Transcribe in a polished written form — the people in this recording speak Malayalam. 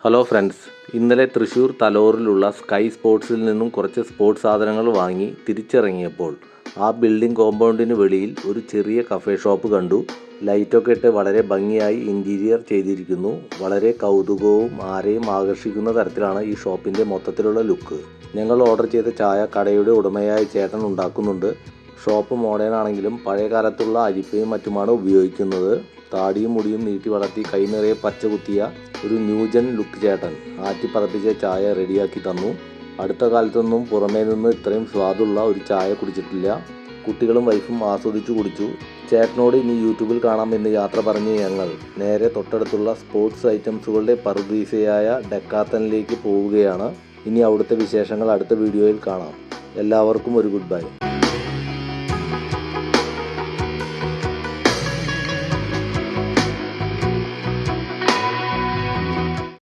ഹലോ ഫ്രണ്ട്സ്, ഇന്നലെ തൃശ്ശൂർ തലോറിലുള്ള സ്കൈ സ്പോർട്സിൽ നിന്നും കുറച്ച് സ്പോർട്സ് സാധനങ്ങൾ വാങ്ങി തിരിച്ചിറങ്ങിയപ്പോൾ ആ ബിൽഡിംഗ് കോമ്പൗണ്ടിന് വെളിയിൽ ഒരു ചെറിയ കഫേ ഷോപ്പ് കണ്ടു. ലൈറ്റൊക്കെ ഇട്ട് വളരെ ഭംഗിയായി ഇൻറ്റീരിയർ ചെയ്തിരിക്കുന്നു. വളരെ കൗതുകവും ആരെയും ആകർഷിക്കുന്ന തരത്തിലാണ് ഈ ഷോപ്പിൻ്റെ മൊത്തത്തിലുള്ള ലുക്ക്. ഞങ്ങൾ ഓർഡർ ചെയ്ത ചായ കടയുടെ ഉടമയായ ചേട്ടൻ ഉണ്ടാക്കുന്നുണ്ട്. ഷോപ്പ് മോഡേൺ ആണെങ്കിലും പഴയ കാലത്തുള്ള അരിപ്പയും മറ്റുമാണ് ഉപയോഗിക്കുന്നത്. താടിയും മുടിയും നീട്ടി വളർത്തി കൈ നിറയെ പച്ച കുത്തിയ ഒരു ന്യൂജൻ ലുക്ക് ചേട്ടൻ ആറ്റിപ്പതപ്പിച്ച ചായ റെഡിയാക്കി തന്നു. അടുത്ത കാലത്തൊന്നും പുറമേ നിന്ന് ഇത്രയും സ്വാദുള്ള ഒരു ചായ കുടിച്ചിട്ടില്ല. കുട്ടികളും വൈഫും ആസ്വദിച്ചു കുടിച്ചു. ചേട്ടനോട് ഇനി യൂട്യൂബിൽ കാണാമെന്ന് യാത്ര പറഞ്ഞ് ഞങ്ങൾ നേരെ തൊട്ടടുത്തുള്ള സ്പോർട്സ് ഐറ്റംസുകളുടെ പറുദീസയായ ഡെക്കാത്തനിലേക്ക് പോവുകയാണ്. ഇനി അവിടുത്തെ വിശേഷങ്ങൾ അടുത്ത വീഡിയോയിൽ കാണാം. എല്ലാവർക്കും ഒരു ഗുഡ് ബൈ.